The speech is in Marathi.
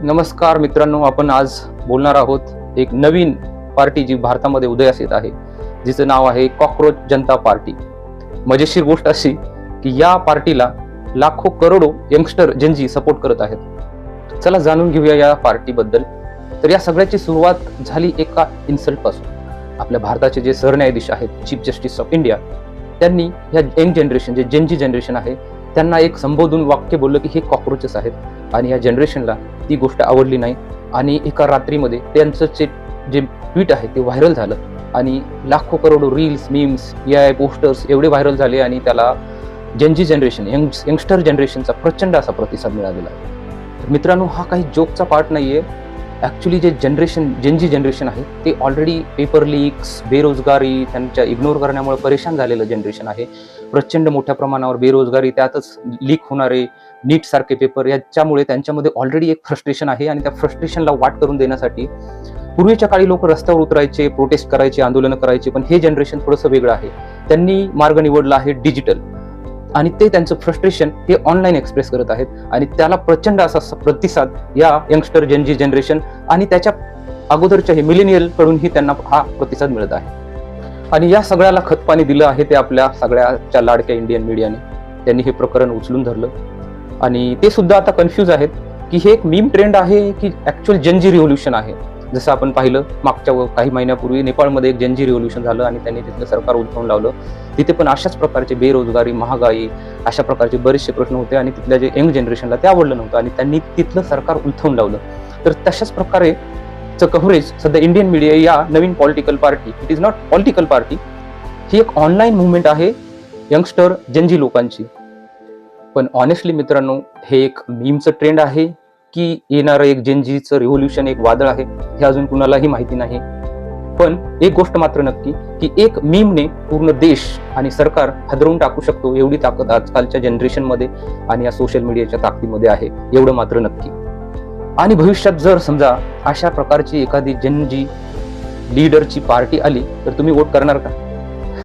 नमस्कार मित्रांनो, आपण आज बोलणार आहोत एक नवीन पार्टी जी भारतामध्ये उदयास येत आहे, जिचं नाव आहे कॉकरोच जनता पार्टी. मजेशीर गोष्ट अशी की या पार्टीला लाखो करोडो यंगस्टर जनजी सपोर्ट करत आहेत. चला जाणून घेऊया या पार्टीबद्दल. तर या सगळ्याची सुरुवात झाली एका इन्सल्ट पासून. आपल्या भारताचे जे सरन्यायाधीश आहेत, चीफ जस्टिस ऑफ इंडिया, त्यांनी या यंग जनरेशन, जे जनजी जनरेशन आहे, त्यांना एक संबोधून वाक्य बोललं की हे कॉकरोचेस आहेत आणि या जनरेशनला ती गोष्ट आवडली नाही आणि एका रात्रीमध्ये त्यांचं जे ट्विट आहे ते व्हायरल झालं आणि लाखो करोडो रील्स, मीम्स, पोस्टर्स एवढे व्हायरल झाले आणि त्याला जनजी जनरेशन, यंगस्टर जनरेशनचा प्रचंड असा प्रतिसाद मिळालेला आहे. तर मित्रांनो, हा काही जोकचा पार्ट नाहीये. ॲक्च्युली जे जनजी जनरेशन आहे ते ऑलरेडी पेपर लीक्स, बेरोजगारी, त्यांच्या इग्नोर करण्यामुळे परेशान झालेलं जनरेशन आहे. प्रचंड मोठ्या प्रमाणावर बेरोजगारी, त्यातच लीक होणारे नीट सारखे पेपर, याच्यामुळे त्यांच्यामध्ये ऑलरेडी एक फ्रस्ट्रेशन आहे आणि त्या फ्रस्ट्रेशनला वाट करून देण्यासाठी पूर्वीच्या काळी लोक रस्त्यावर उतरायचे, प्रोटेस्ट करायचे, आंदोलनं करायचे, पण हे जनरेशन थोडंसं वेगळं आहे. त्यांनी मार्ग निवडला आहे डिजिटल आणि ते त्यांचं फ्रस्ट्रेशन हे ऑनलाईन एक्सप्रेस करत आहेत आणि त्याला प्रचंड असा प्रतिसाद या यंगस्टर जनजी जनरेशन आणि त्याच्या अगोदरच्या हे मिलेनियल कडूनही त्यांना हा प्रतिसाद मिळत आहे. आणि या सगळ्याला खतपाणी दिलं आहे ते आपल्या सगळ्याच्या लाडक्या इंडियन मीडियाने. त्यांनी हे प्रकरण उचलून धरलं आणि ते सुद्धा आता कन्फ्यूज आहेत की हे एक मीम ट्रेंड आहे की ऍक्च्युअल जनजी रिव्होल्युशन आहे. जसं आपण पाहिलं मागच्या काही महिन्यापूर्वी नेपाळमध्ये एक जनजी रिव्होल्युशन झालं आणि त्यांनी तिथलं सरकार उलथवून लावलं. तिथे पण अशाच प्रकारचे बेरोजगारी, महागाई, अशा प्रकारचे बरेचसे प्रश्न होते आणि तिथल्या जे यंग जनरेशनला ते आवडलं नव्हतं आणि त्यांनी तिथलं सरकार उलथवून लावलं. तर तशाच प्रकारे कव्हरेज सध्या इंडियन मीडिया या नवीन political party, it is not political party, ही एक ऑनलाईन मुवमेंट आहे यंगस्टर जनजी लोकांची. पण ऑनेस्टली मित्रांनो, हे एक मीमचं ट्रेंड आहे की येणारं एक जनजीचं रिव्होल्युशन, एक वादळ आहे, हे अजून कुणालाही माहिती नाही. पण एक गोष्ट मात्र नक्की की एक मीमने पूर्ण देश आणि सरकार हादरवून टाकू शकतो, एवढी ताकद आजकालच्या जनरेशनमध्ये आणि या सोशल मीडियाच्या ताकदीमध्ये आहे, एवढं मात्र नक्की. आणि भविष्यात जर समजा अशा प्रकारची एखादी जनजी लीडरची पार्टी आली तर तुम्ही वोट करणार का?